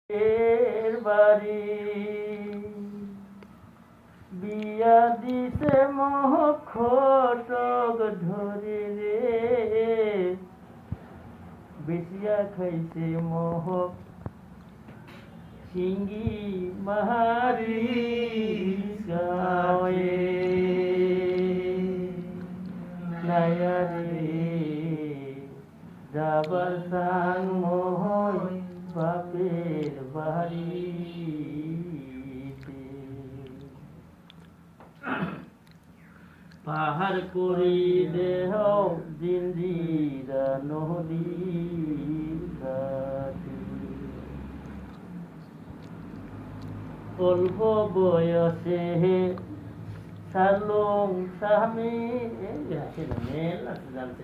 এর বাড়ি বিয়া দিছে মোহ খটক ধরে রে বেশিয়া খাইছে মোহ সিঙ্গি মাহারি গায়ে নায়ারে যাবার সাং মোহই বাপের বাড়ি পাহাড় করি দেহ জিঞ্জিরা নদীর কাছে অল্প বয়সে সালং স্বামী মেল আছে জানতে